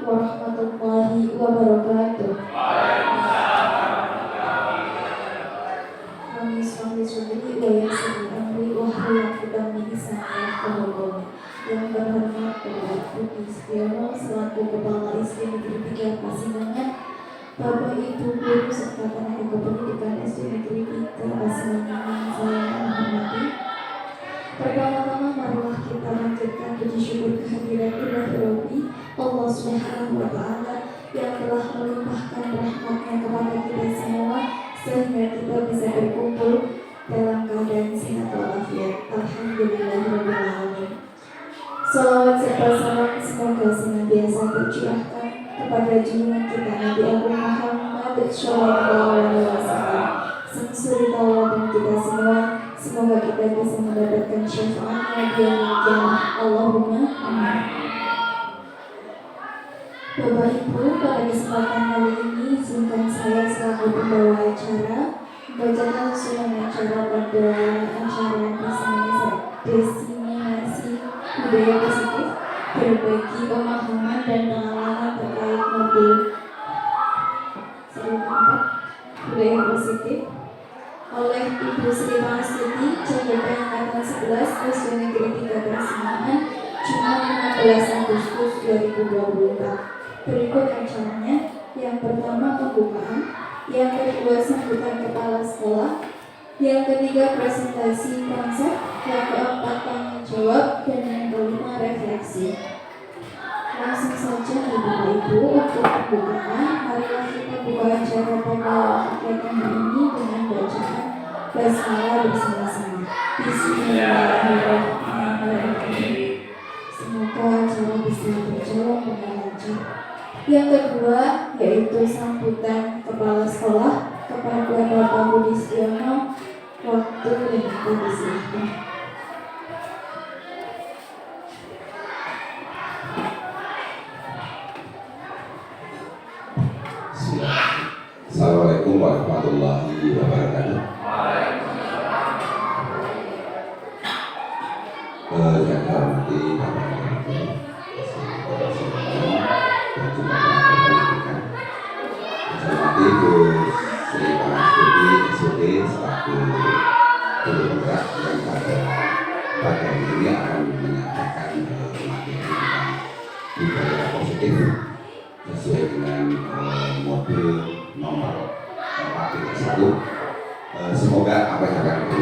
warahmatullahi wabarakatuh. Kami suami sendiri wayasiri amri wahlul 'uqdatam min lisani yafqahu qawli. Yang terhormat Bapak Budi Setiawan selaku Kepala SD Negeri 3 Pasingangan, Bapak Ibu guru serta tenaga kependidikan SD Negeri 3 Pasingangan yang saya hormati. Pertama-tama marilah kita lanjutkan puji syukur kehadiran Ilahi Allah Subhanahu wa Ta'ala yang telah melimpahkan rahmatnya kepada kita semua sehingga kita bisa berkumpul dalam keadaan sehat walafiat. Alhamdulillahirabbil alamin. Salawat serta salam semoga senantiasa tercurahkan kepada junjungan kita Nabi Agung Muhammad Shallallahu Alaihi Wasallam, sang suri tauladan kita semua. Semoga kita bisa mendapatkan syafaatnya di yaumil qiyamah. Allahumma amin. Bapak Ibu, pada kesempatan kali ini izinkan saya selaku pembawa acara membacakan susunan acara pada acara diseminasi budaya positif, berbagi pemahaman dan pengalaman terkait mobil budaya positif oleh Ibu Sri Mastuti, CGP Angkatan 11 SD Negeri 3 Pasingangan, Jumat 16 Agustus 2024. Berikut acaranya. Yang pertama pembukaan, yang kedua sambutan kepala sekolah, yang ketiga presentasi konsep, yang keempat tanya jawab, dan yang kelima refleksi. Langsung saja Ibu-Ibu, untuk pembukaan, marilah kita buka acara pada kegiatan ini dengan bacaan basmalah bersama-sama. Bismillahirrahmanirrahim. Semoga acara bisa berjalan dengan lancar. Yang kedua yaitu sambutan kepala sekolah kepada Bapak Budi Setiawan. Waktu dan kita disilahkan. Assalamualaikum warahmatullahi wabarakatuh. Yang dihormati Bapak Ibu, dan juga tenaga pendidikan. Saya hormati Bu Sri Mastuti SUD selaku guru penggerak yang pada ini akan menyampaikan materi tentang budaya positif sesuai dengan modul nomor 4.1. Semoga apa yang akan Bu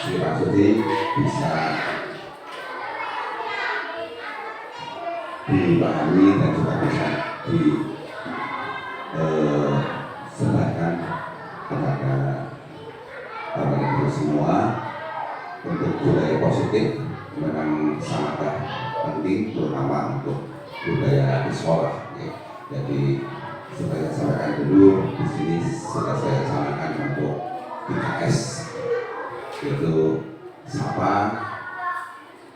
Sri Mastuti bisa dipahami dan juga bisa disebarkan kepada Bapak Ibu semua. Untuk budaya positif memang sangatlah penting, terutama untuk budaya di sekolah. Jadi seperti saya sampaikan dulu di sini sudah saya sampaikan untuk 3S, yaitu sapa,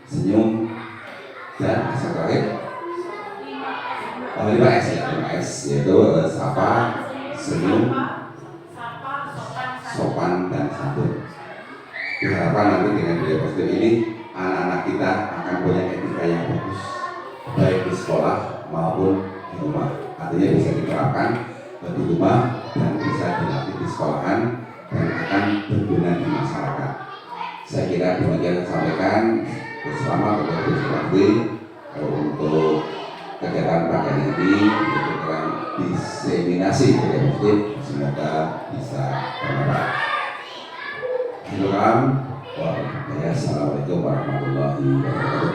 senyum, dan asal terakhir 5S ya, 5S yaitu sapa, senyum, sopan, dan santun. Diharapkan nanti dengan budaya positif ini anak-anak kita akan punya etika yang bagus baik di sekolah maupun di rumah. Artinya bisa diterapkan di rumah dan bisa dilatih di sekolahan dan akan berguna di masyarakat. Saya kira demikian saya sampaikan. Selamat kepada Bu Sri untuk kegiatan pagi ini, yaitu dalam diseminasi budaya positif. Semoga bisa bermanfaat. Assalamualaikum warahmatullahi wabarakatuh.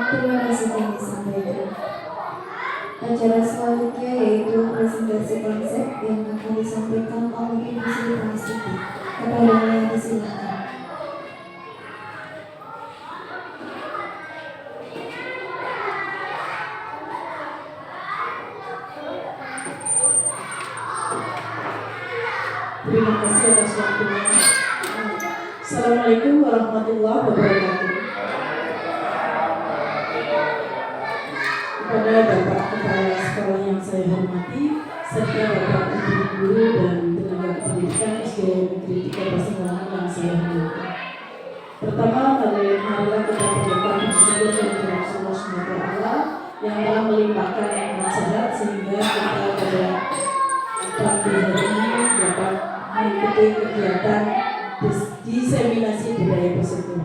Terima kasih yang disampaikan. Acara selanjutnya yaitu presentasi konsep yang akan disampaikan oleh Ibu Sri Mastuti. Kepadanya disilahkan. Terima kasih atas waktunya. Assalamualaikum warahmatullahi wabarakatuh. Kepada Bapak Kepala Sekolah yang saya hormati, serta Bapak Ibu Guru dan tenaga pendidikan SD Negeri 3 Pasengawan yang saya hormati. Pertama, marilah kita berdoa bersyukur kepada Allah SWT yang telah melimpahkan nikmat sehat sehingga kita pada pagi hari ini dapat mengikuti kegiatan diseminasi budaya positif.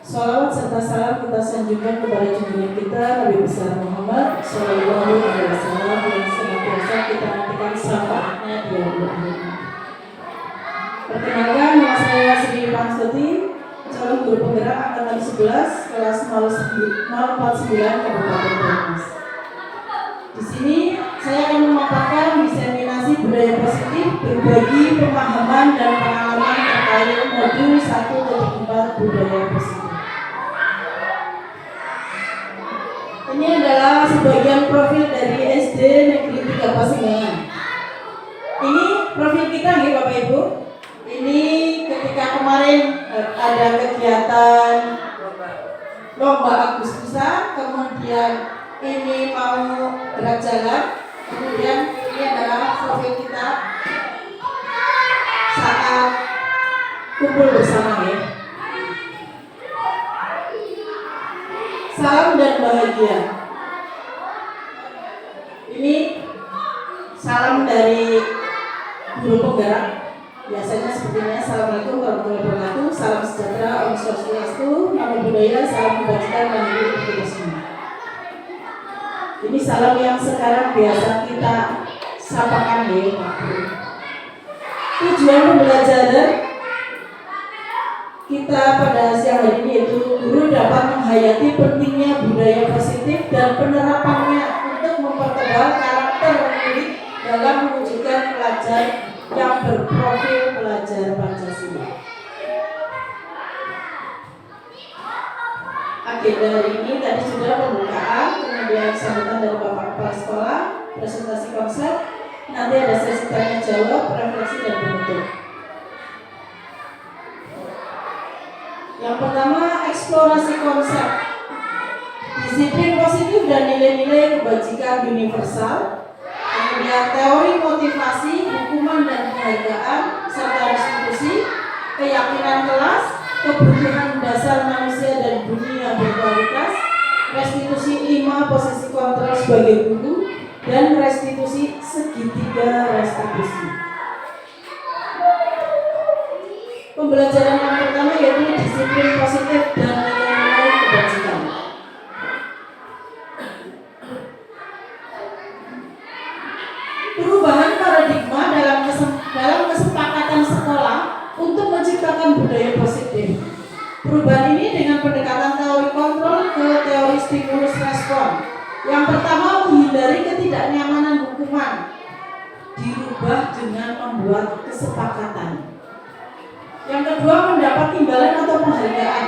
Shalawat serta salam kita sanjungkan kepada junjungan kita Nabi besar Muhammad Shallallahu Alaihi Wasallam yang senantiasa kita nantikan syafaatnya di yaumul akhir. Perkenalkan, nama saya Sri Pangstuti, calon guru penggerak angkatan 11 kelas 049 Kabupaten Banyumas. Di sini saya akan memaparkan diseminasi budaya positif, berbagi pemahaman dan pengalaman terkait modul 1.4 budaya positif. Ini adalah sebagian profil dari SD Negeri 3 Pasengawan. Ini profil kita nih Bapak Ibu. Ini ketika kemarin ada kegiatan lomba Agustusan, kemudian ini mau gerak jalan, kemudian ini adalah profil kita saat kumpul bersama ya. Salam dan bahagia. Ini salam dari guru penggerak. Biasanya sepertinya Assalamualaikum warahmatullahi wabarakatuh, salam sejahtera, Om Swastiastu, namo buddhaya, salam kebajikan, rahayu untuk kita semua. Ini salam yang sekarang biasa kita sapakan ya Pak Guru. Tujuan pembelajaran kita pada siang hari ini yaitu guru dapat menghayati pentingnya budaya positif dan penerapannya untuk mempertebal karakter pemilik dalam mewujudkan pelajar yang berprofil pelajar Pancasila. Agenda hari ini tadi sudah pembukaan, kemudian sambutan dari Bapak Kepala Sekolah, presentasi konsep, nanti ada sesi tanya jawab, refleksi dan penutup. Yang pertama, eksplorasi konsep disiplin positif dan nilai-nilai kebajikan universal, kemudian teori motivasi, hukuman dan penghargaan, serta restitusi, keyakinan kelas, kebutuhan dasar manusia dan bumi yang berkualitas, restitusi 5 posisi kontrol sebagai guru, dan restitusi segitiga restitusi. Pembelajaran yang pertama yaitu disiplin positif dan nilai-nilai kebajikan. Perubahan paradigma dalam kesepakatan sekolah untuk menciptakan budaya positif. Perubahan ini dengan pendekatan teori kontrol ke teori stimulus respon. Yang pertama, menghindari ketidaknyamanan hukuman, dirubah dengan membuat kesepakatan. Yang kedua, mendapat imbalan atau penghargaan.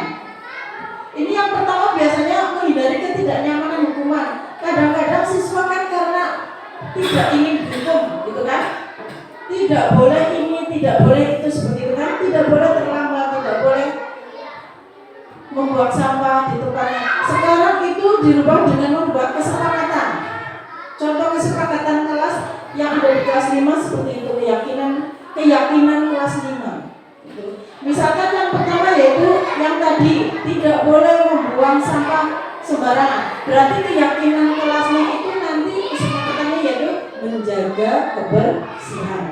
Ini yang pertama biasanya menghindari ketidaknyamanan hukuman. Kadang-kadang siswa kan karena tidak ingin dihukum, gitu kan? Tidak boleh ini, tidak boleh itu, seperti itu kan? Tidak boleh terlambat, tidak boleh membuang sampah di tempatnya. Sekarang itu dirubah dengan membuat kesepakatan. Contoh kesepakatan kelas yang ada di kelas 5 seperti itu, keyakinan kelas 5. Misalkan yang pertama yaitu yang tadi tidak boleh membuang sampah sembarangan. Berarti keyakinan kelasnya itu nanti kesepakatannya yaitu menjaga kebersihan.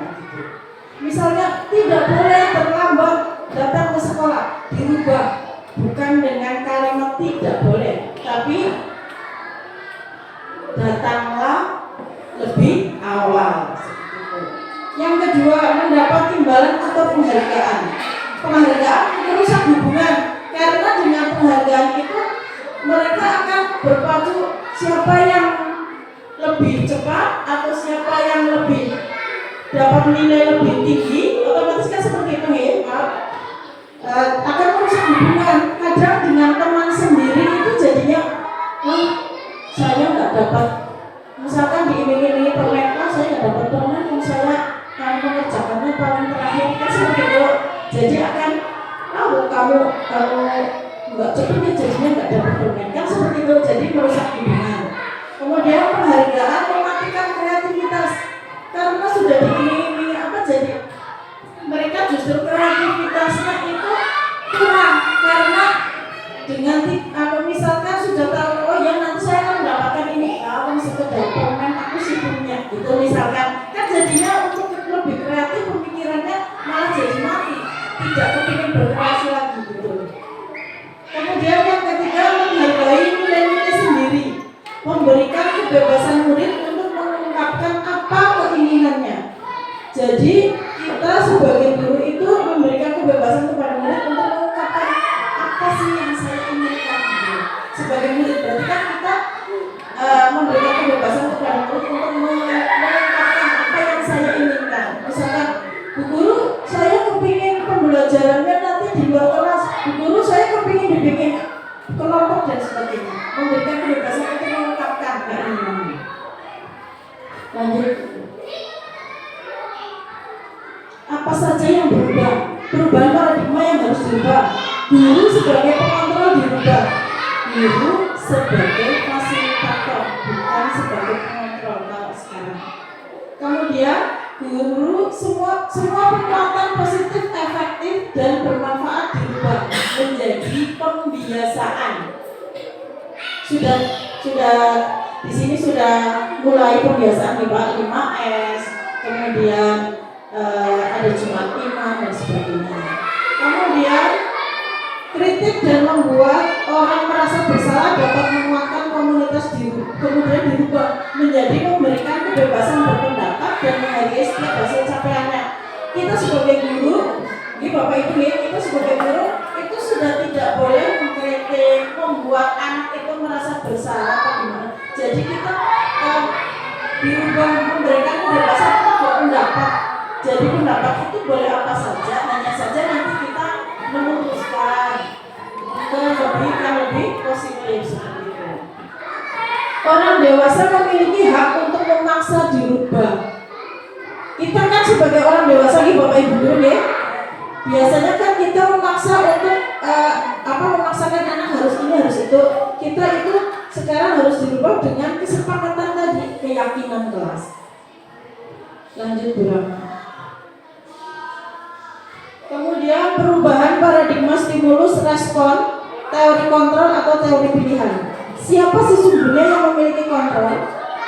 Misalnya tidak boleh terlambat datang ke sekolah, dirubah bukan dengan kalimat tidak boleh, tapi datanglah lebih awal. Yang kedua, mendapat imbalan atau penghargaan. Penghargaan merusak hubungan karena dengan penghargaan itu mereka akan berpacu siapa yang lebih cepat atau siapa yang lebih dapat nilai lebih tinggi, otomatis kan seperti itu ya, akan merusak hubungan. Kadang dengan teman sendiri itu jadinya, saya nggak dapat, misalkan diiming-imingi permen, saya nggak dapat permen, saya mengerjakannya paling terakhir, kan seperti itu. Jadi akan, kamu nggak cepet ya jadinya nggak dapat permen, kan seperti itu. Jadi merusak hubungan. Kemudian penghargaan mematikan kreativitas. Karena karena sudah diiming-imingi jadi mereka justru kreativitasnya itu kurang, karena dengan misalkan sudah tahu, oh ya nanti saya akan mendapatkan ini, kalau sekedar komen aku sibuknya gitu misalkan, kan jadinya untuk lebih kreatif pemikirannya malah jadi mati, tidak kepingin berkreasi lagi gitu. Kemudian yang ketiga, menghargai nilai-nilai sendiri, memberikan kebebasan murid untuk mengungkapkan apa keinginannya. Jadi kita sebagai guru itu memberikan kebebasan kepada murid untuk mengungkapkan apa sih yang saya inginkan. Sebagai murid berarti kan kita memberikan kebebasan kepada murid untuk mengungkapkan apa yang saya inginkan. Misalkan, Bu Guru, saya kepingin pembelajarannya nanti di luar kelas. Bu Guru, saya kepingin dibikin kelompok dan sebagainya. Memberikan kebebasan untuk mengungkapkan keinginan. Lanjut. Apa saja yang berubah? Perubahan paradigma yang harus dirubah. Guru sebagai pengontrol dirubah. Guru sebagai fasilitator, bukan sebagai pengontrol kalau sekarang. Kemudian guru semua penguatan positif, efektif dan bermanfaat dirubah menjadi pembiasaan. Sudah di sini sudah mulai pembiasaan nih Pak, 5S, kemudian ada Jumat Imam dan sebagainya. Kemudian kritik dan membuat orang merasa bersalah dapat menguatkan komunitas kemudian dirubah menjadi memberikan kebebasan berpendapat dan menghargai setiap hasil capaiannya. Kita sebagai guru, ini Bapak Ibu ya, kita sebagai guru itu sudah tidak boleh mengkritik, membuat anak itu merasa bersalah atau gimana. Jadi kita dirubah memberikan kebebasan untuk berpendapat. Jadi pendapat itu boleh apa saja, hanya saja nanti kita memutuskan ke yang lebih positif seperti itu. Orang dewasa memiliki hak untuk memaksa dirubah. Kita kan sebagai orang dewasa nih Bapak Ibu guru ya, biasanya kan kita memaksa untuk memaksakan anak harus ini harus itu. Kita itu sekarang harus dirubah dengan kesepakatan tadi, keyakinan kelas. Lanjut Bu Rama. Kemudian perubahan paradigma stimulus respon, teori kontrol atau teori pilihan. Siapa sesungguhnya yang memiliki kontrol?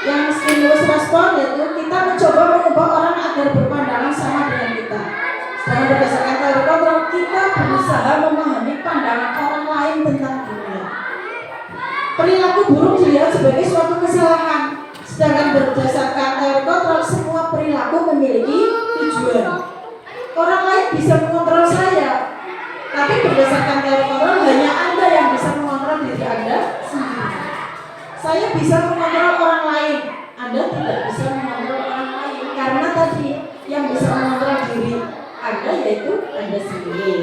Yang stimulus respon yaitu kita mencoba mengubah orang agar berpandangan sama dengan kita. Sedangkan berdasarkan teori kontrol, kita berusaha memahami pandangan orang lain tentang dunia. Perilaku buruk dilihat sebagai suatu kesalahan. Sedangkan berdasarkan teori kontrol, semua perilaku memiliki tujuan. Orang lain bisa mengontrol saya, tapi berdasarkan teori kontrol hanya Anda yang bisa mengontrol diri Anda sendiri. Saya bisa mengontrol orang lain, Anda tidak bisa mengontrol orang lain, karena tadi yang bisa mengontrol diri Anda yaitu Anda sendiri.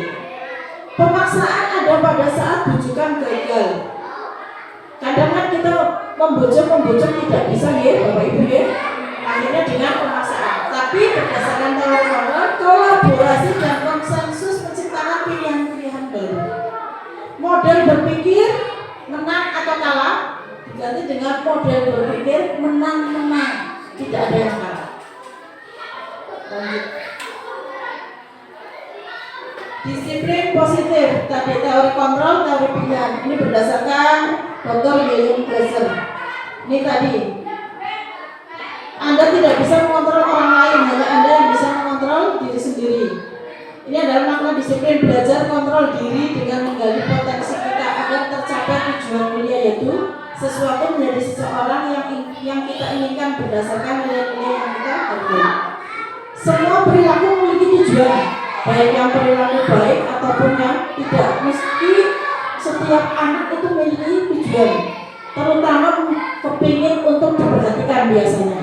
Pemaksaan ada pada saat bujukan gagal. Kadang kan kita membujuk tidak bisa ya Bapak Ibu ya. Akhirnya dengan pemaksaan. Tapi berdasarkan teori kontrol, kolaborasi dan konsensus menciptakan pilihan-pilihan baru. Model berpikir menang atau kalah diganti dengan model berpikir menang-menang, tidak ada yang kalah. Lanjut. Disiplin positif, tadi teori kontrol, teori pilihan. Ini berdasarkan Dr. William Glasser. Ini tadi. Anda tidak bisa mengontrol orang lain, hanya Anda yang bisa mengontrol diri sendiri. Ini adalah makna disiplin, belajar kontrol diri dengan menggali potensi kita agar tercapai tujuan mulia, yaitu sesuatu menjadi seseorang yang kita inginkan berdasarkan nilai-nilai yang kita hargai. Semua perilaku memiliki tujuan, baik yang perilaku baik ataupun yang tidak. Mesti setiap anak itu memiliki tujuan, terutama kepingin untuk diperhatikan biasanya.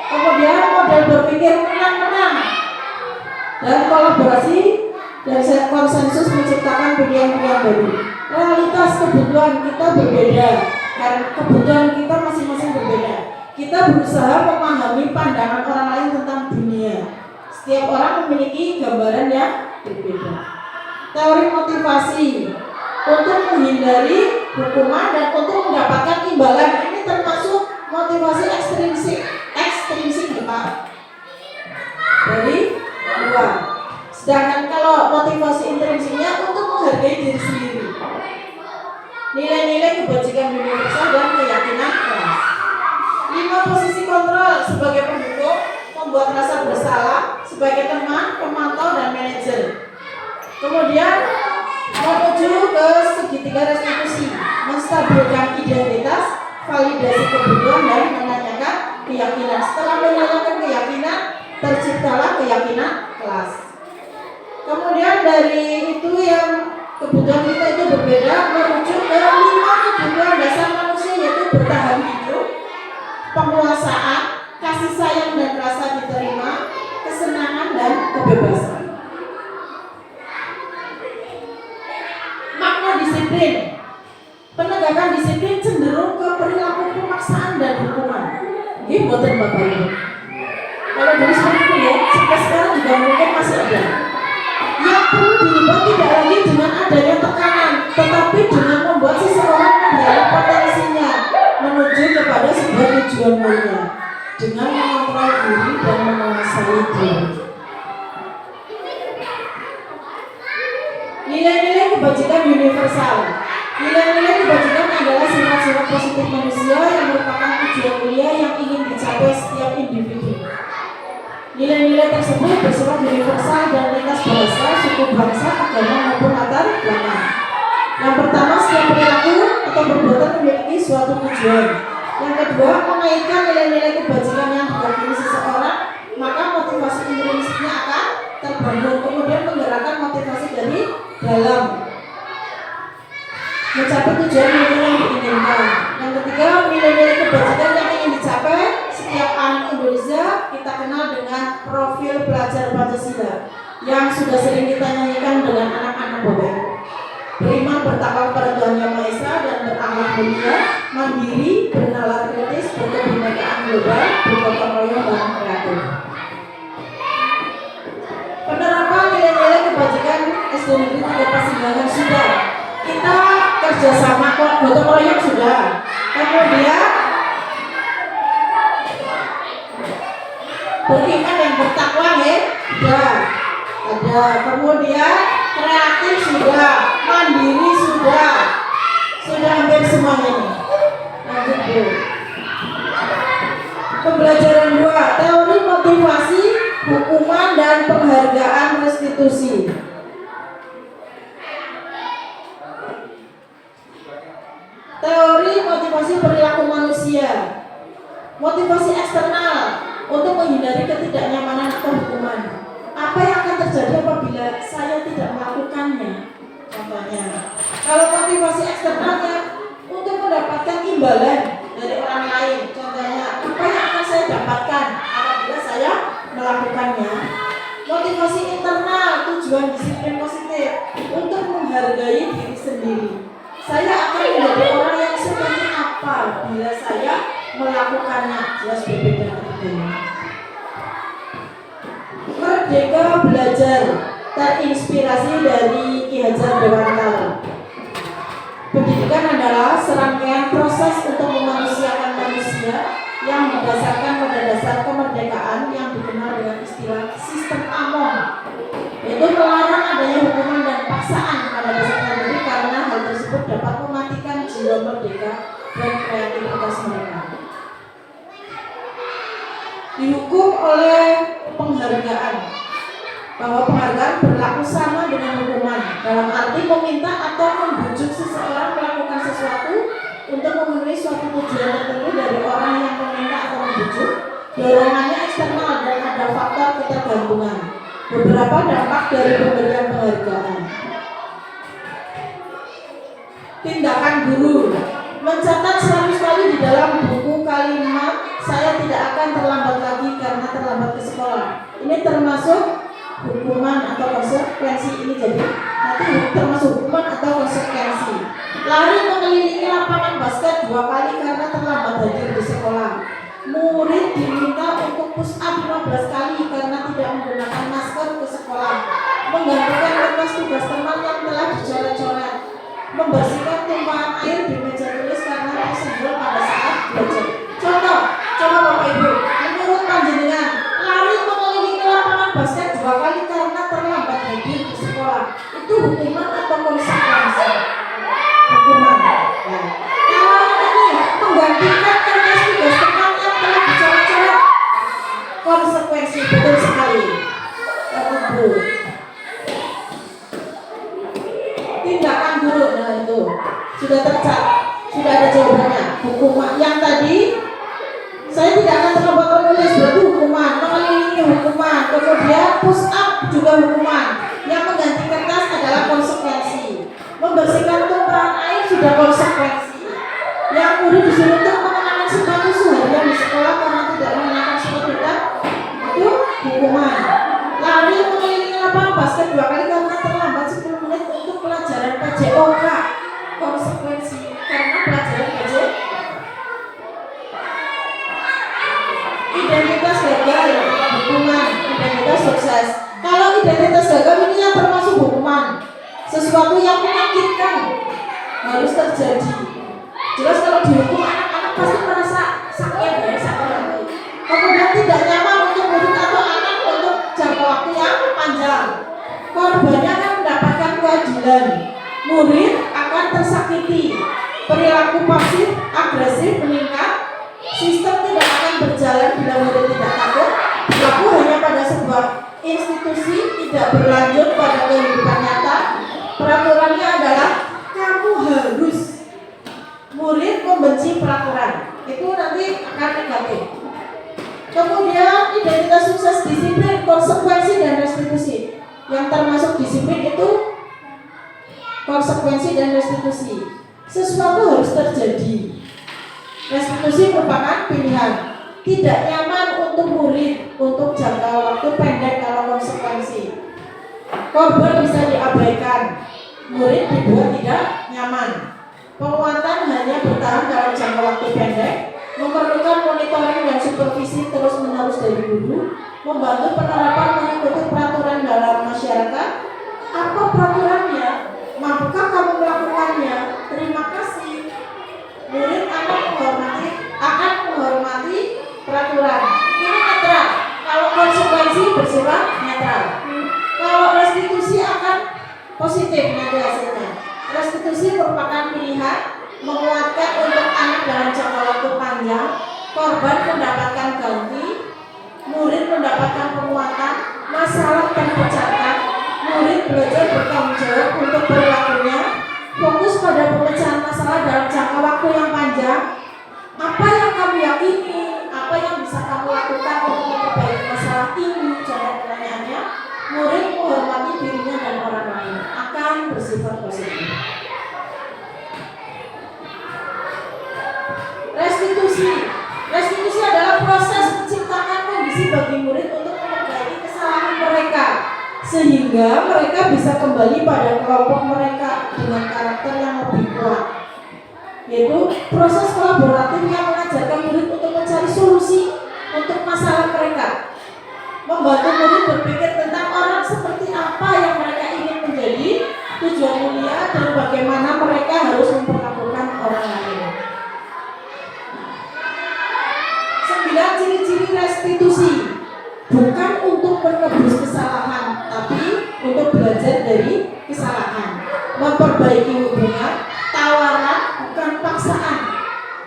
Kemudian model berpikir menang-menang dan kolaborasi dan konsensus menciptakan pilihan-pilihan baru. Realitas kebutuhan kita berbeda, karena kebutuhan kita masing-masing berbeda. Kita berusaha memahami pandangan orang lain tentang dunia. Setiap orang memiliki gambaran yang berbeda. Teori motivasi untuk menghindari hukuman dan untuk mendapatkan imbalan, ini termasuk motivasi ekstrinsik ya Pak. Sedangkan kalau motivasi intrinsiknya untuk menghargai diri sendiri. Nilai-nilai kebajikan universal dan keyakinan keras. 5 posisi kontrol sebagai pendukung, membuat rasa bersalah sebagai teman, pemantau, dan manajer. Kemudian menuju ke segitiga restitusi, menstabilkan identitas, validasi kebutuhan, dan menanyakan keyakinan. Setelah menanyakan keyakinan, terciptalah keyakinan kelas. Kemudian dari itu yang kebutuhan kita itu berbeda, merujuk ke 5 kebutuhan dasar manusia, yaitu bertahan hidup, penguasaan, kasih sayang dan rasa diterima, kesenangan dan kebebasan. Makna disiplin. Penegakan disiplin cenderung ke perilaku pemaksaan dan hukuman. Ini buatan Bapak Ibu. Kalau dulu seperti itu ya, sampai sekarang juga mungkin masih ada. Yang perlu dirubah tidak lagi dengan adanya tekanan, tetapi dengan membuat seseorang menggali potensinya menuju kepada sebuah tujuan mulia dengan mengontrol diri dan menguasai diri. Nilai-nilai kebajikan universal. Nilai-nilai kebajikan adalah sifat-sifat positif manusia yang merupakan tujuan mulia yang ingin dicapai setiap individu. Nilai-nilai tersebut bersifat universal dan lintas bahasa, suku bangsa, agama maupun latar belakang. Yang pertama, setiap perilaku atau perbuatan memiliki suatu tujuan. Yang kedua, mengaitkan nilai-nilai kebajikan yang diyakini seseorang, maka motivasi intrinsiknya akan terbangun. Kemudian menggerakkan motivasi dari dalam mencapai tujuan yang diinginkan. Yang ketiga, nilai-nilai kebajikan yang ingin dicapai setiap anak Indonesia kita kenal dengan profil pelajar Pancasila yang sudah sering kita nyanyikan dengan anak-anak Bapak. Beriman, bertakwa kepada Tuhan Yang Maha Esa dan berakhlak mulia, mandiri, bernalar kritis, berkebinekaan global, bergotong royong dan kreatif. Penerapan nilai-nilai kebajikan SD Negeri 3 Pasiganggan sudah. Kita kerjasama kok, gotong royong sudah. Kemudian beriman dan bertakwa ya, sudah ada. Kemudian kreatif sudah, mandiri sudah hampir semuanya nih. Lanjut Bu. Pembelajaran 2, teori motivasi, hukuman dan penghargaan restitusi. Teori motivasi perilaku manusia. Motivasi eksternal untuk menghindari ketidaknyamanan atau hukuman. Apa yang akan terjadi apabila saya tidak melakukannya? Contohnya, kalau motivasi eksternalnya untuk mendapatkan imbalan dari orang lain. Contohnya, apa yang akan saya dapatkan apabila saya melakukannya? Motivasi internal, tujuan disiplin positif untuk menghargai diri sendiri. Saya akan menjadi orang yang seperti apa bila saya melakukannya. Jelas berbeda tentunya. Merdeka belajar, terinspirasi dari Ki Hajar Dewantara. Pendidikan adalah serangkaian proses untuk memanusiakan manusia yang berdasarkan pada dasar kemerdekaan yang dikenal dengan istilah sistem Amon, yaitu melarang adanya hukuman dan paksaan pada dasarnya diri karena hal tersebut dapat mematikan jiwa merdeka dan kreativitas mereka. Dihukum oleh penghargaan, bahwa penghargaan berlaku sama dengan hukuman dalam arti meminta atau membujuk seseorang melakukan sesuatu untuk memenuhi suatu tujuan tertentu dari orang yang meminta atau membujuk. Dorongannya eksternal dan ada faktor ketergantungan. Beberapa dampak dari pemberian penghargaan. Tindakan guru. Mencatat selalu di dalam buku kalimat saya tidak akan terlambat lagi karena terlambat ke sekolah. Ini termasuk hukuman atau konsekuensi. Ini jadi nanti termasuk hukuman atau konsekuensi. Lari mengelilingi lapangan basket 2 kali karena terlambat hadir di sekolah. Murid diminta untuk push up 15 kali karena tidak menggunakan masker ke sekolah. Menggantikan kertas tugas teman yang telah dicoret-coret. Membersihkan tumpahan air di meja tulis karena tersenggol pada saat belajar. Contoh, coba Bapak Ibu, menurut panjenengan, lari mengelilingi lapangan basket 2 kali karena terlambat hukuman atau konsekuensi? Hukuman. Ya. Kalau ini menggantikan tugas-tugas teman yang telah dicoret-coret, konsekuensi, betul sekali. Ibu. Tindakan buruk, nah itu sudah tercatat, sudah ada jawabannya. Hukuman yang tadi saya tidak akan terlambat menulis, berarti hukuman, mengelilingi hukuman, kemudian push up juga hukuman. Yang mengganti kertas adalah konsekuensi. Membersihkan tumpahan air sudah konsekuensi. Yang murid disuruh untuk mengenakan sepatu seharian di sekolah karena tidak mengenakan sepatu itu hukuman. Lari mengelilingi lapangan basket 2 kali karena terlambat 10 menit untuk pelajaran PJOK, konsekuensi karena pelajaran PJOK. Identitas gagal, hukuman. Identitas sukses. Kalau identitas gagal ini yang termasuk hukuman, sesuatu yang menyakitkan harus terjadi. Jelas kalau dihukum anak-anak pasti merasa sakit ya, sakit. Kemudian tidak nyaman untuk murid atau anak untuk jangka waktu yang panjang. Korbannya akan mendapatkan keadilan. Murid akan tersakiti. Perilaku pasif, agresif meningkat. Sistem tidak akan berjalan bila murid tidak takut. Berlaku hanya pada sebuah institusi, tidak berlanjut pada kehidupan nyata. Peraturannya adalah kamu harus. Murid membenci peraturan, itu nanti akan negatif. Kemudian identitas sukses, disiplin, konsekuensi dan restitusi. Yang termasuk disiplin itu konsekuensi dan restitusi. Sesuatu harus terjadi. Restitusi merupakan pilihan. Tidak nyaman untuk murid untuk jangka waktu pendek kalau konsekuensi. Korban bisa diabaikan. Murid dibuat tidak nyaman. Penguatan hanya bertahan dalam jangka waktu pendek. Memerlukan monitoring dan supervisi terus-menerus dari guru. Membantu penerapan mengikuti peraturan dalam masyarakat. Apa peraturannya? Mampukah kamu melakukannya? Terima kasih. Murid akan menghormati peraturan. Ini netral. Kalau konsekuensi bersifat netral. Kalau restitusi akan positif nanti hasilnya. Restitusi merupakan pilihan menguatkan untuk anak dalam jangka waktu panjang. Korban mendapatkan ganti, murid mendapatkan penguatan, masalah terpecahkan. Murid belajar bertanggung jawab untuk perilakunya. Fokus pada pemecahan masalah dalam jangka waktu yang panjang. Apa yang kamu yakini? Apa yang bisa kamu lakukan untuk memperbaiki masalah ini? Contoh pertanyaannya, murid menghormati dirinya dan orang lain akan bersifat positif. Restitusi. Restitusi adalah proses menciptakan kondisi bagi murid untuk memperbaiki kesalahan mereka, sehingga mereka bisa kembali pada kelompok mereka dengan karakter yang lebih kuat. Yaitu proses kolaboratif yang mengajarkan murid untuk mencari solusi untuk masalah mereka, membantu murid berpikir tentang orang seperti apa yang mereka ingin menjadi, tujuan mulia, dan bagaimana mereka harus memperlakukan orang lain. 9 ciri-ciri restitusi. Bukan untuk menebus kesalahan, tapi untuk belajar dari kesalahan. Memperbaiki hubungan, tawaran, bukan paksaan.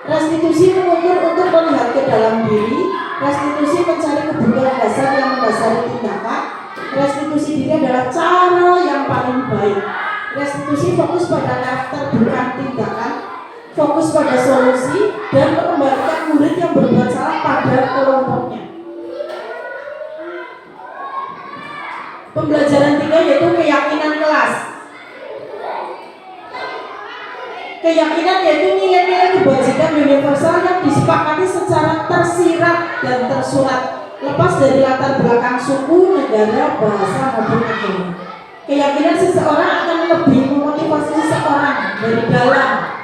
Restitusi mengukur untuk melihat ke dalam diri. Restitusi mencari kebutuhan dasar yang mendasari tindakan. Restitusi diri adalah cara yang paling baik. Restitusi fokus pada karakter bukan tindakan. Fokus pada solusi dan mengembalikan murid yang berbuat salah pada kelompoknya. Pembelajaran 3 yaitu keyakinan kelas. Keyakinan yaitu nilai-nilai kebajikan universal yang disepakati secara tersirat dan tersurat, lepas dari latar belakang suku, negara, bahasa maupun agama. Keyakinan seseorang akan lebih memotivasi seseorang dari dalam.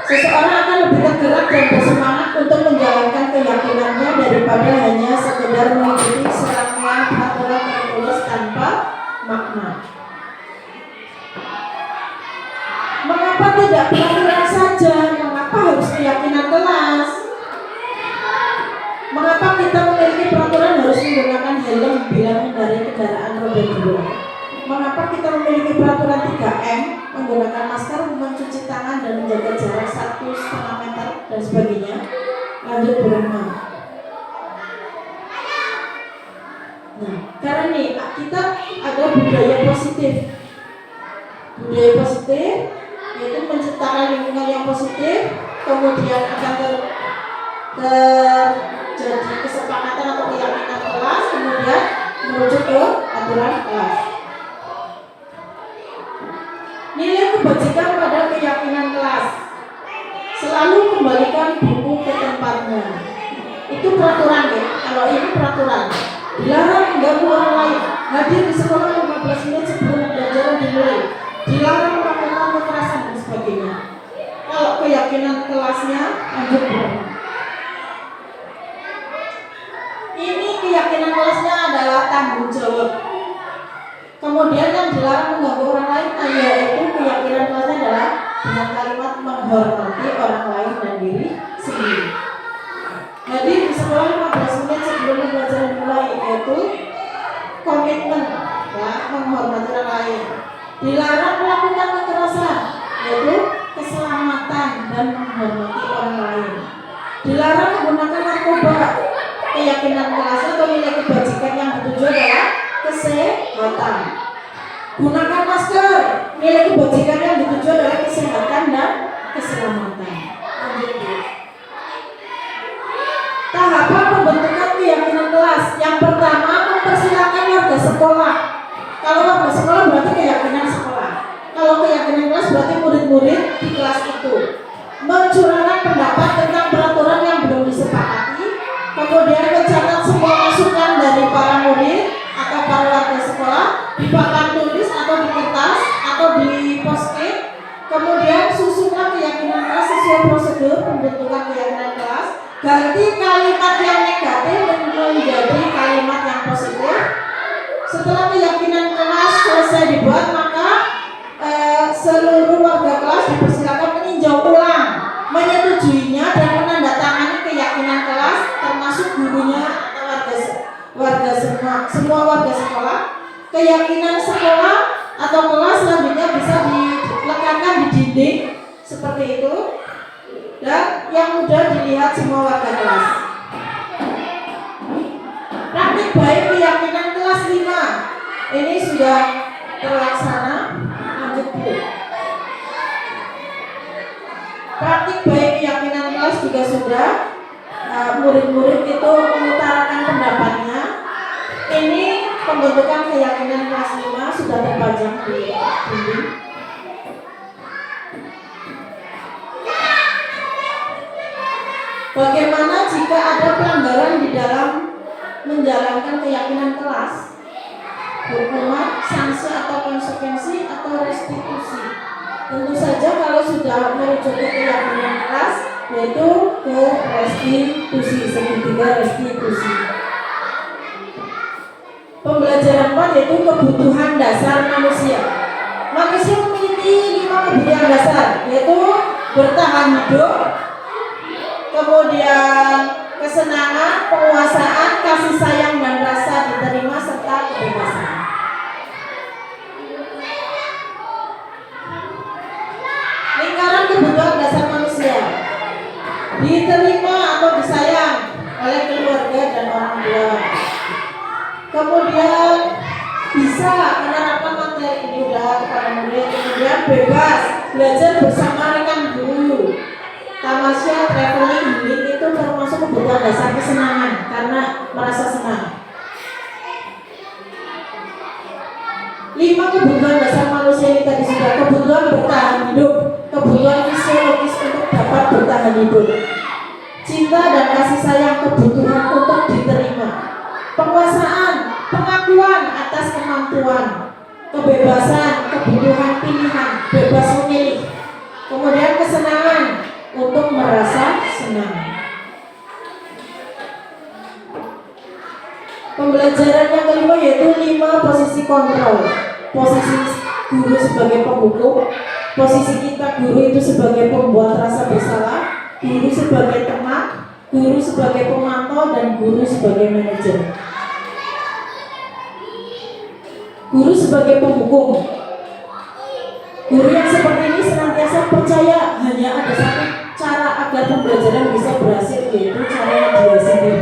Seseorang akan lebih tergerak dan bersemangat untuk menjalankan keyakinannya daripada hanya sekedar mengikuti serangkaian peraturan tertulis tanpa makna. Mengapa tidak peraturan saja? Mengapa harus keyakinan kelas? Mengapa kita memiliki peraturan harus menggunakan helm bila mengendarai kendaraan roda 2? mengapa kita memiliki peraturan 3M, menggunakan masker, mencuci tangan dan menjaga jarak 1,5 meter dan sebagainya. Lanjut Bu Rahma. Nah, karena nih kita ada budaya positif. Budaya positif yaitu menciptakan lingkungan yang positif, kemudian akan terjadi kesepakatan atau keyakinan kelas, kemudian merujuk ke aturan kelas. Nilai kebajikan pada keyakinan kelas. Selalu kembalikan buku ke tempatnya. Itu peraturan ya. Kalau ini peraturan. Dilarang mengganggu orang lain. Hadir di sekolah 15 menit sebelum pembelajaran dimulai. Dilarang melakukan kekerasan dan sebagainya. Kalau keyakinan kelasnya lanjut. Ini keyakinan kelasnya adalah tanggung jawab. Kemudian yang dilarang mengganggu orang lain, yaitu keyakinan kelasnya adalah dengan kalimat menghormati orang lain dan diri sendiri. Jadi di sekolah 15 menit sebelum pembelajaran dimulai, yaitu komitmen ya, menghormati orang lain. Dilarang melakukan kekerasan, yaitu keselamatan dan menghormati orang lain. Dilarang menggunakan narkoba. Keyakinan kelas atau nilai kebajikan yang dituju adalah kesehatan. Gunakan masker. Nilai kebajikan yang dituju adalah kesehatan dan keselamatan. Tahapan pembentukan keyakinan kelas. Yang pertama, mempersilakan warga sekolah. Kalau warga sekolah berarti keyakinan sekolah. Kalau keyakinan kelas berarti murid-murid di kelas itu mencurahkan pendapat tentang peraturan yang belum disepakati. Kemudian mencatat semua masukan dari para murid atau para warga sekolah di papan tulis atau di kertas atau di post-it. Kemudian susunlah keyakinan kelas sesuai prosedur pembentukan keyakinan kelas. Ganti kalimat yang negatif menjadi kalimat yang positif. Setelah keyakinan kelas selesai dibuat, maka seluruh warga kelas dipersilakan meninjau ulang, menyetujuinya dan menandatangani keyakinan kelas, termasuk gurunya atau semua warga sekolah. Keyakinan sekolah atau kelas selanjutnya bisa dilekatkan di dinding seperti itu, dan yang mudah dilihat semua warga kelas. Praktik baik keyakinan kelas 5 ini sudah terlaksana. Lanjut Bu. Praktik baik keyakinan kelas juga sudah. Murid-murid itu mengutarakan pendapatnya. Ini pembentukan keyakinan kelas 5 sudah terpajang di dinding. Bagaimana jika ada pelanggaran di dalam menjalankan keyakinan kelas? Hukuman, sanksi atau konsekuensi atau restitusi. Tentu saja kalau sudah merujuk ke keyakinan kelas, yaitu ke restitusi, segitiga restitusi. Pembelajaran 4 yaitu kebutuhan dasar manusia. Manusia memiliki 5 kebutuhan dasar, yaitu bertahan hidup, kemudian kesenangan, penguasaan, kasih sayang dan rasa diterima serta kebebasan. Lingkaran kebutuhan dasar manusia: diterima atau disayang oleh keluarga dan orang tua. Kemudian bisa menerapkan materi ini kepada murid. Kemudian bebas belajar bersama rekan guru. Tamasya, traveling, healing itu termasuk kebutuhan dasar kesenangan karena merasa senang. 5 kebutuhan dasar manusia ini tadi sudah: kebutuhan bertahan hidup, kebutuhan fisiologis untuk dapat bertahan hidup, cinta dan kasih sayang, kebutuhan untuk diterima, penguasaan, pengakuan atas kemampuan, kebebasan, kebutuhan pilihan, bebas memilih, kemudian kesenangan untuk merasa senang. Pembelajaran yang kelima yaitu 5 posisi kontrol. Posisi guru sebagai penghukum, posisi kita guru itu sebagai pembuat rasa bersalah, guru sebagai teman, guru sebagai pemantau, dan guru sebagai manajer. Guru sebagai penghukum. Guru yang seperti ini senantiasa percaya hanya ada satu cara agar pembelajaran bisa berhasil, yaitu cara dia sendiri,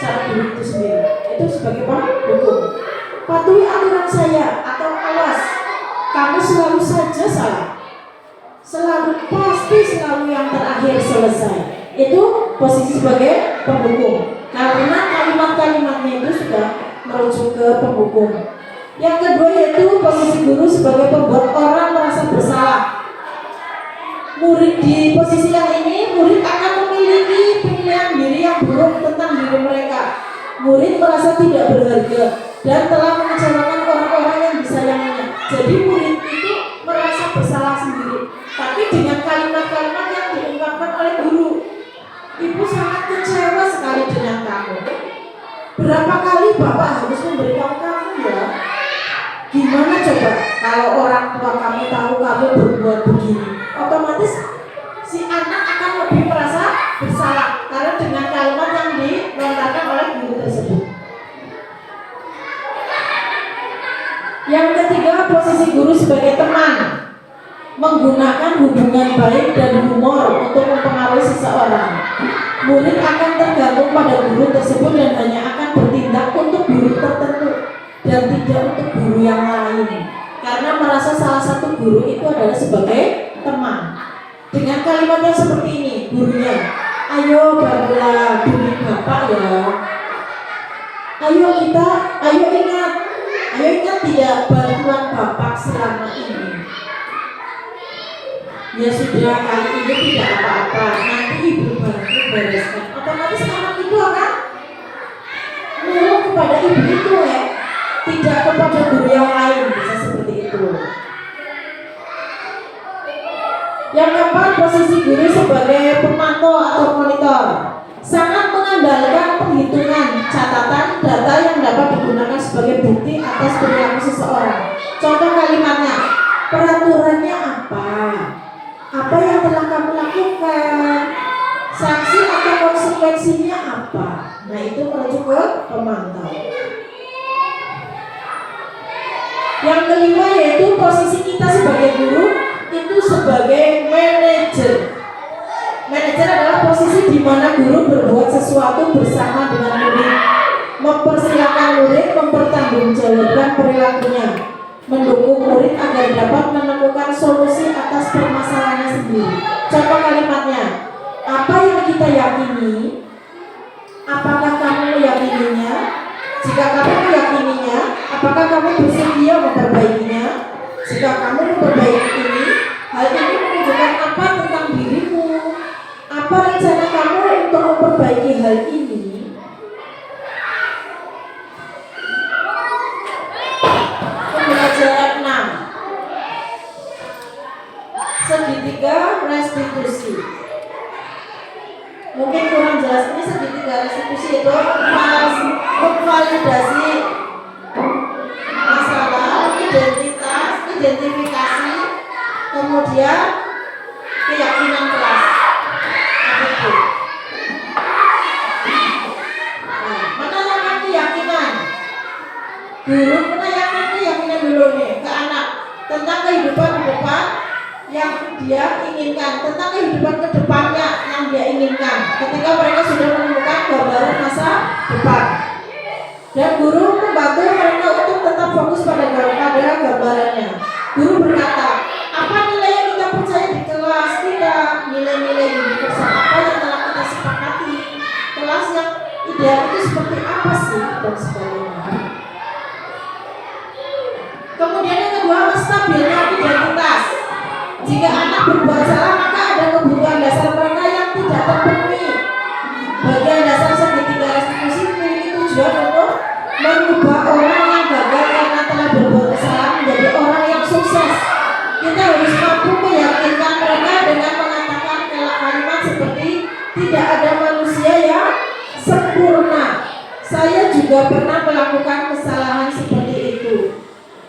cara guru itu sendiri. Itu sebagai penghukum. Patuhi aturan saya atau awas, kamu selalu saja salah, selalu pasti selalu yang terakhir selesai. Itu posisi sebagai penghukum, karena kalimat-kalimatnya itu sudah merujuk ke penghukum. Yang kedua yaitu posisi guru sebagai pembuat orang merasa bersalah. Murid di posisi yang ini, murid akan memiliki penilaian diri yang buruk tentang diri mereka. Murid merasa tidak berharga dan telah mengecewakan orang-orang yang disayanginya. Jadi murid itu merasa bersalah sendiri. Tapi dengan kalimat-kalimat yang diungkapkan oleh guru, ibu sangat kecewa sekali dengan kamu. Berapa kali bapak harus memberitahu kamu ya? Gimana coba kalau orang tua kamu tahu kamu berbuat begini? Otomatis si anak akan lebih merasa bersalah karena dengan kalimat yang dilontarkan oleh guru tersebut. Yang ketiga, posisi guru sebagai teman, menggunakan hubungan baik dan humor untuk mempengaruhi seseorang. Murid akan tergantung pada guru tersebut dan hanya akan bertindak untuk guru tertentu dan tidak untuk guru yang lain, karena merasa salah satu guru itu adalah sebagai teman. Dengan kalimat yang seperti ini, gurunya, ayo bantulah demi bapak ya, ayo ingat tidak bantuan bapak selama ini. Ya sudah, kali ini tidak apa-apa, nanti ibu bantu bereskan. Otomatis anak itu akan nurut kepada ibu itu ya, tidak kepada guru yang lain, bisa seperti itu. Yang keempat, posisi guru sebagai pemantau atau monitor, sangat mengandalkan penghitungan, catatan, data yang dapat digunakan sebagai bukti atas perilaku seseorang. Contoh kalimatnya, peraturannya apa? Apa yang telah kamu lakukan? Sanksi atau konsekuensinya apa? Nah, itu merujuk ke pemantau. Yang kelima yaitu posisi kita sebagai guru itu sebagai manajer. Manajer adalah posisi di mana guru berbuat sesuatu bersama dengan murid, mempersilahkan murid mempertanggungjawabkan perilakunya, mendukung murid agar dapat menemukan solusi atas permasalahannya sendiri. Contoh kalimatnya, apa yang kita yakini, apakah kamu meyakininya? Jika kamu meyakininya, apakah kamu bersedia memperbaikinya? Jika kamu memperbaiki ini, hal ini menunjukkan apa tentang dirimu? Apa rencana kamu untuk memperbaiki hal ini? Pembelajaran 6. Segitiga restitusi. Mungkin kurang jelas, ini segitiga restitusi itu memvalidasi masalah, identifikasi, kemudian keyakinan kelas. Begitu. Nah, menanyakan keyakinan. Guru menanyakan keyakinan dulu nih ke anak tentang kehidupan ke depan yang dia inginkan, tentang kehidupan ke depannya yang dia inginkan. Ketika mereka sudah menemukan gambaran masa depan, dan guru membantu mereka untuk tetap fokus pada gambarannya. Guru berkata, apa nilai yang kita percaya di kelas kita, nilai-nilai universal apa yang telah kita sepakati, kelas yang ideal itu seperti apa sih, dan sebagainya. Kemudian yang kedua, menstabilkan identitas. Jika anak berbuat salah, maka ada kebutuhan dasar mereka yang tidak terpenuhi. Bagian dasar segitiga restitusi memiliki tujuan untuk mengubah orang yang gagal karena telah berbuat kesalahan menjadi orang yang sukses. Kita harus mampu meyakinkan mereka dengan mengatakan kalimat seperti tidak ada manusia yang sempurna. Saya juga pernah melakukan kesalahan seperti itu.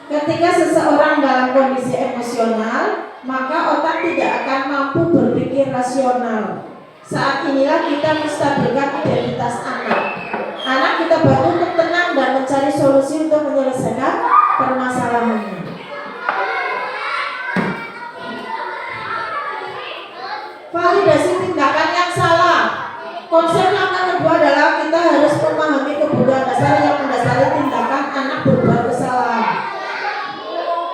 Ketika seseorang dalam kondisi emosional, maka otak tidak akan mampu berpikir rasional. Saat inilah kita menstabilkan identitas anak. Anak kita bantu untuk tenang dan mencari solusi untuk menyelesaikan permasalahannya. Validasi tindakan yang salah. Konsep langkah kedua adalah kita harus memahami kebutuhan dasar yang mendasari tindakan anak berbuat kesalahan.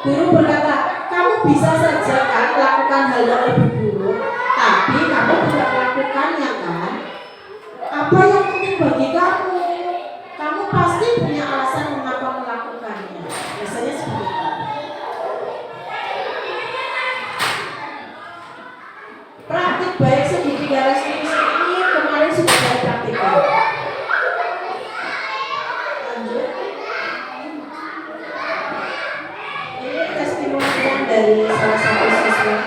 Guru berkata, kamu bisa saja kan lakukan hal yang lebih buruk, tapi kamu tidak melakukannya kan? Apa yang penting bagi kamu? Kamu pasti punya alasan mengapa melakukannya. Biasanya seperti itu. Praktik baik segitiga restitusi ini kemarin sudah saya praktikkan. Lanjut. Ini testimoni dari salah satu siswa.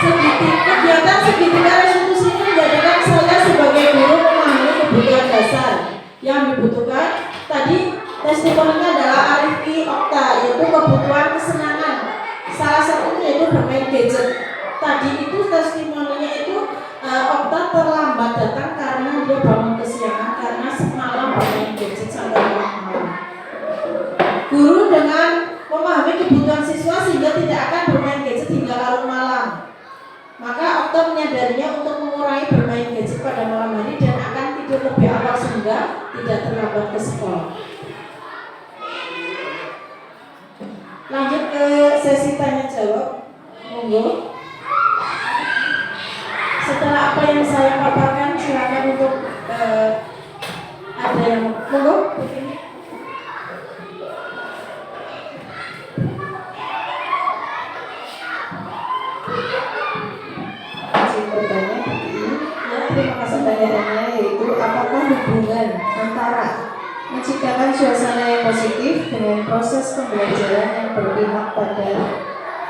Kegiatan segitiga restitusi ini menjadikan saya sebagai guru memahami kebutuhan dasar yang dibutuhkan. Tadi testimoninya adalah Arifki Okta, yaitu kebutuhan kesenangan. Salah satunya yaitu bermain gadget. Tadi itu testimoninya itu Okta terlambat datang karena dia bangun kesiangan karena semalam bermain gadget sampai malam. Guru dengan memahami kebutuhan siswa sehingga tidak akan bermain gadget hingga larut malam. Maka Okta menyadarinya untuk mengurangi bermain gadget pada malam hari dan akan tidur lebih awal sehingga tidak terlambat ke sekolah. Lanjut ke sesi tanya jawab. Monggo. Setelah apa yang saya paparkan, silakan untuk ada yang monggo. Bertanya terima kasih pertanyaannya, yaitu apakah hubungan antara menciptakan suasana yang positif dengan proses pembelajaran yang berpihak pada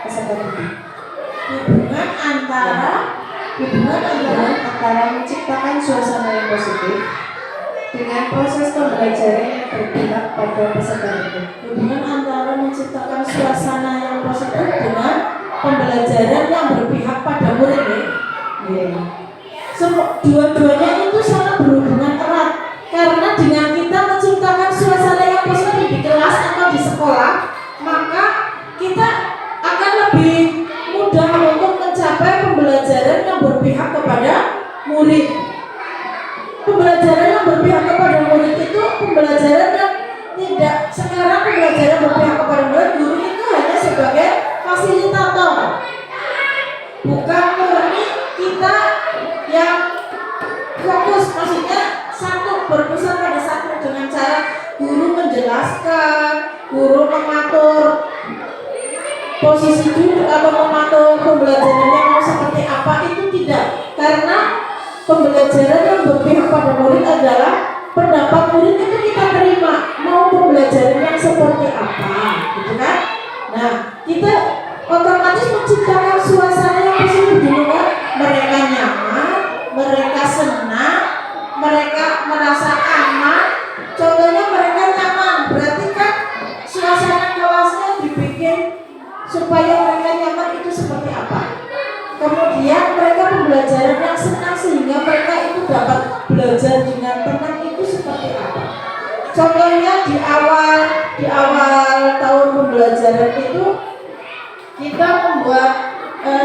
peserta didik? Hubungan antara menciptakan suasana yang positif dengan proses pembelajaran yang berpihak pada peserta didik. Hubungan antara menciptakan suasana yang positif dengan pembelajaran yang berpihak pada murid. Dua-duanya itu sangat berhubungan erat karena dengan kita menciptakan suasana yang positif di kelas atau di sekolah, maka kita akan lebih mudah untuk mencapai pembelajaran yang berpihak kepada murid. Pembelajaran yang berpihak kepada murid itu pembelajaran yang tidak sekarang pembelajaran berpihak kepada murid, guru itu hanya sebagai fasilitator, bukan murni kita yang fokus, maksudnya satu berpusat pada satu dengan cara guru menjelaskan, guru mengatur posisi duduk atau mengatur pembelajarannya mau seperti apa, itu tidak, karena pembelajaran yang berpihak pada murid adalah pendapat murid itu kita terima mau pembelajaran yang seperti apa, gitu kan? Nah, kita otomatis menciptakan suasana yang positif dulu kan, mereka nyaman, mereka senang, mereka merasa aman. Contohnya mereka nyaman, berarti kan suasana kelasnya dibikin supaya mereka nyaman itu seperti apa. Kemudian mereka pembelajaran yang senang sehingga mereka itu dapat belajar dengan tenang itu seperti apa. Contohnya di awal tahun pembelajaran itu kita membuat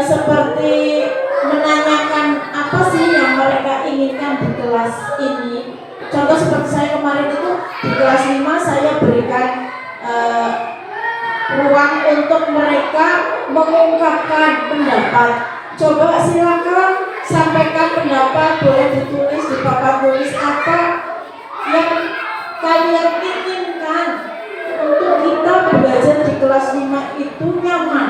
seperti menanyakan apa sih yang mereka inginkan di kelas ini. Contoh seperti saya kemarin itu di kelas 5 saya berikan ruang untuk mereka mengungkapkan pendapat. Coba silakan sampaikan pendapat, boleh ditulis di papan tulis apa yang kalian inginkan untuk kita belajar di kelas 5 itu nyaman.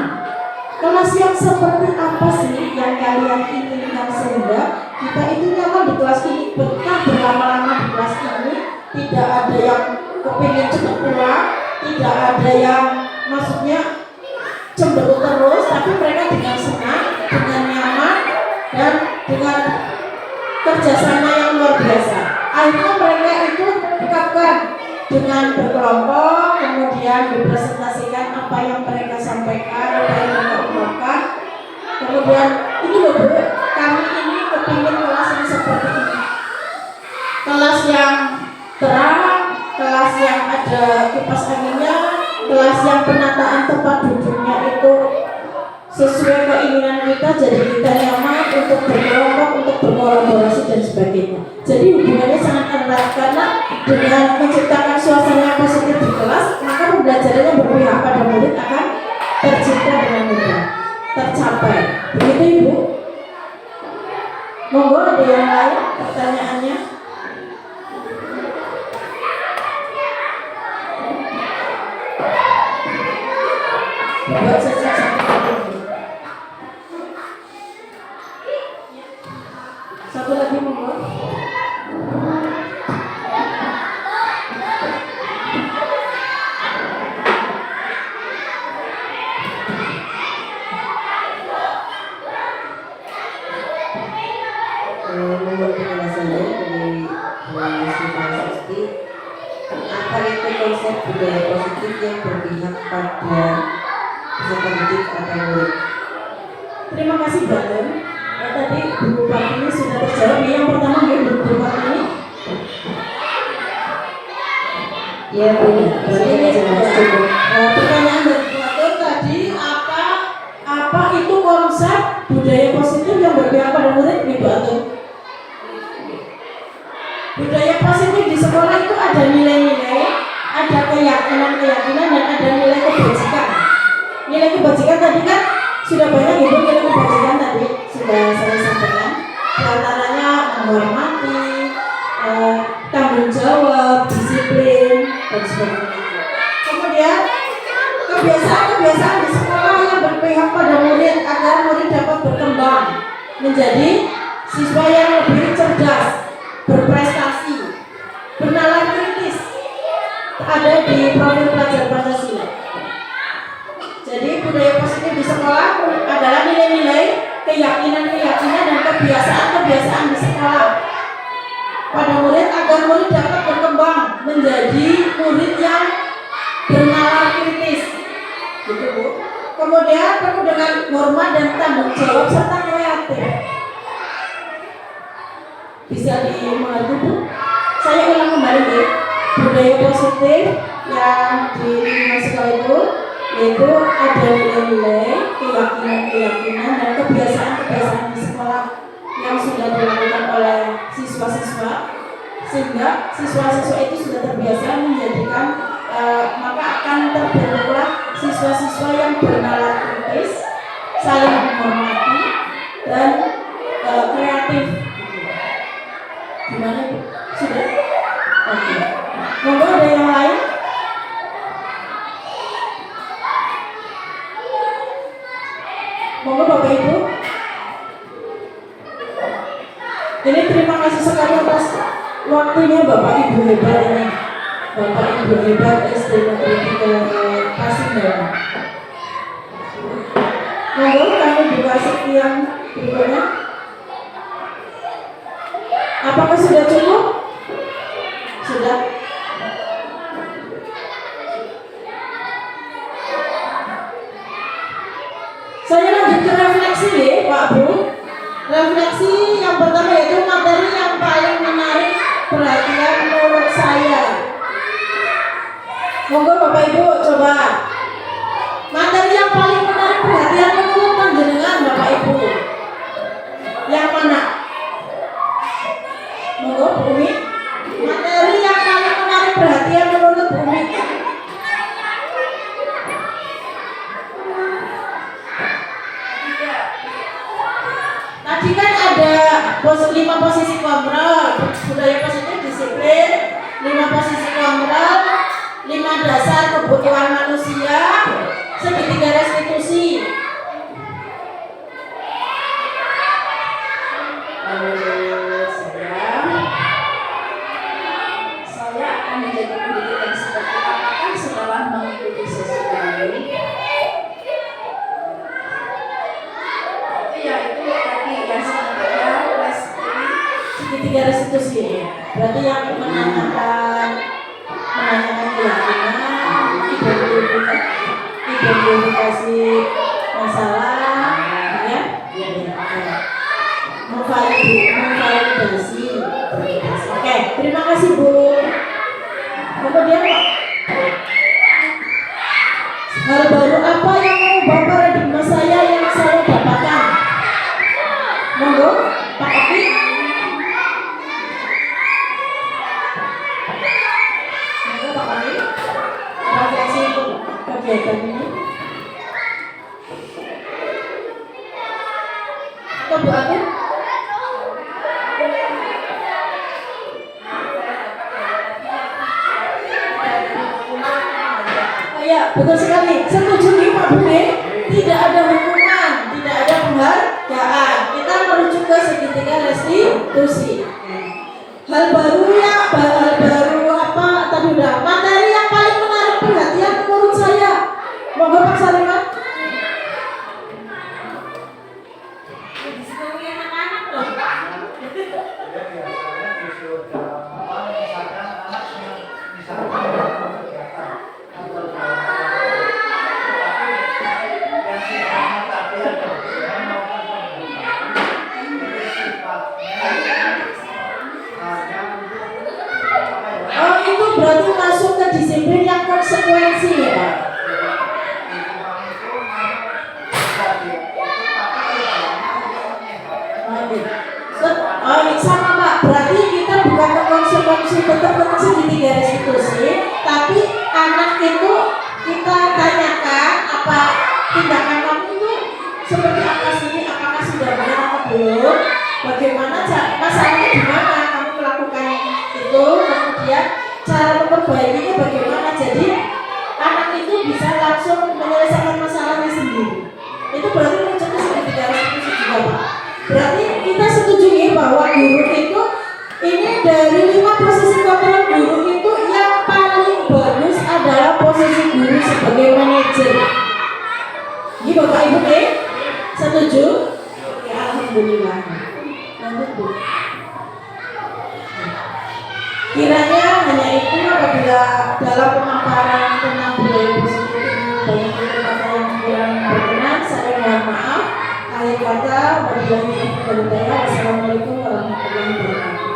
Kelas yang seperti apa sih yang kalian inginkan sehingga kita itu nyaman di kelas ini, betah berlama-lama di kelas ini, tidak ada yang kepingin cepat pulang, tidak ada yang maksudnya cemberut terus, tapi mereka dengan senang, dengan nyaman, dan dengan kerjasama yang luar biasa. Akhirnya mereka itu mengungkapkan dengan berkelompok, kemudian dipresentasikan apa yang mereka sampaikan, apa yang mereka ungkapkan. kemudian ini loh Bu, kami ini kepingin kelas yang seperti ini, kelas yang terang, kelas yang ada kipas anginnya, kelas yang penataan tempat duduknya itu sesuai keinginan kita, jadi kita nyaman untuk berkelompok, untuk berkolaborasi dan sebagainya. Jadi hubungannya sangat erat karena dengan menciptakan suasana yang positif di kelas, maka pembelajaran yang berpihak pada murid akan tercipta dengan mudah, tercapai. Begitu Ibu? Monggo ada yang lain pertanyaannya? Buat saja satu lagi monggo. Menurut penjelasannya dari Sifat Sasti, apa itu konsep budaya positif yang berpihak pada peserta didik atau murid? Terima kasih Bapak. Tadi Bu Pak ini sudah terjawab. Yang pertama Bu Pak ini. Ya Bu, ini jelas cukup. Pertanyaan dari Bu Atur tadi apa itu konsep budaya positif yang berpihak pada murid nih Bu Atur? Budaya positif di sekolah itu ada nilai-nilai, ada keyakinan-keyakinan dan ada nilai kebajikan. Nilai kebajikan tadi kan sudah banyak Ibu, nilai kebajikan tadi sudah saya sampaikan. Di antaranya menghormati, tanggung jawab, disiplin dan sebagainya. Kemudian kebiasaan-kebiasaan di sekolah yang berpihak pada murid agar murid dapat berkembang menjadi siswa yang lebih cerdas, berprestasi, bernalar kritis, ada di profil pelajar Pancasila. Jadi budaya positif di sekolah adalah nilai-nilai, keyakinan-keyakinan dan kebiasaan-kebiasaan di sekolah pada murid agar murid dapat berkembang menjadi murid yang bernalar kritis, gitu Bu. Kemudian penuh dengan hormat dan tanggung jawab serta kreatif. Bisa dimengerti Bu? Saya ulang kembali Bu. Budaya positif yang di lingkungan sekolah itu yaitu ada nilai-nilai, keyakinan-keyakinan dan kebiasaan-kebiasaan di sekolah yang sudah dilakukan oleh siswa-siswa, sehingga siswa-siswa itu sudah terbiasa menjadikan maka akan terbentuklah siswa-siswa yang bernalar kritis, saling menghormati dan kreatif. Gimana Bu? Sudah? Oke. Monggo ada yang lain? Monggo Bapak Ibu. Ini terima kasih sekali atas waktunya Bapak Ibu hebat ini. Bapak Ibu hebat SD Negeri 3 Pasundan. Monggo kami buka sesi yang berikutnya. Apakah sudah cukup? Sudah. Saya lanjut ke refleksi deh Pak Bu. Refleksi yang pertama yaitu materi yang paling menarik perhatian menurut saya. Monggo Bapak Ibu coba. Materi yang paling menarik perhatian menurut panjenengan Bapak Ibu. Yang mana? Monggo Bu Umi. Materi yang paling menarik perhatian menurut Bu Umi. Tadi kan ada 5 posisi kontrol, budaya positif, disiplin, 5 posisi kontrol, 5 dasar kebutuhan manusia, segitiga restitusi. Saya akan menjadi pendidik yang seperti apakah setelah mengikuti sesi ini? Ya itu tadi yang sebenarnya Segitiga restitusi. Berarti yang menanyakan keyakinan, identifikasi masalah, ya. memvalidasi. Oke, terima kasih Bu. Kemudian hal baru apa yang mengubah paradigma saya yang saya dapatkan? Monggo, Pak Oki. Monggo Pak Oki. Refleksi untuk kegiatan ini. Atau Bu Akin? Ya, betul sekali. Setuju nih Pak Bude. Tidak ada hukuman, tidak ada penghargaan. Kita merujuk ke segitiga restitusi. Hal baru apa tadi udah. Materi yang paling menarik perhatian menurut saya. Monggo Pak Saliman. Oh, itu berarti masuk ke disiplin yang konsekuensi ya Pak. Oh, sama Pak. Berarti kita bukan ke konsekuensi tetap ke segitiga restitusi, tapi anak itu kita tanyakan apa tindakan kamu itu seperti apa sih? Apakah sudah benar atau belum? Bagaimana masalahnya di mana kamu melakukan itu? Kemudian cara memperbaikinya bagaimana? Jadi anak itu bisa langsung menyelesaikan masalahnya sendiri. Itu berarti merujuk ke segitiga restitusi juga Pak. Berarti kita setuju ya bahwa guru itu ini dari 5 posisi kontrol guru itu yang paling bagus adalah posisi guru sebagai manajer. Ini Bapak Ibu setuju? Ya, alhamdulillah. Lanjut Bu. Kiranya hanya itu apabila dalam pemaparan tentang budaya positif banyak kata yang kurang berkenan, saya mohon maaf. Akhir kata, wabillahi taufiq wal hidayah. Wassalamualaikum warahmatullahi wabarakatuh.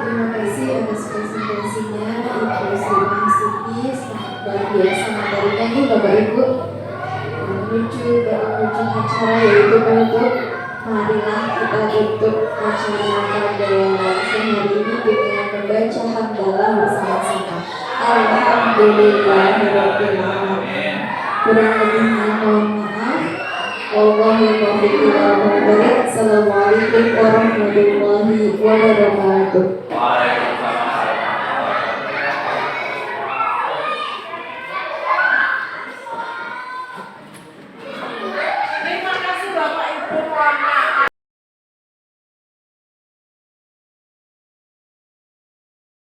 Terima kasih atas presentasinya Ibu Sri Siti, sangat luar biasa materinya nih Bapak Ibu. Menuju ke ujung acara yaitu penutup. Marilah kita tutup acara pada siang hari ini dengan membaca hamdalah bersama-sama. Alhamdulillahirabbil alamin. Kurang lebihnya mohon maaf. Wallahul muwaffiq ila aqwamit thoriq. Assalamualaikum warahmatullahi wabarakatuh.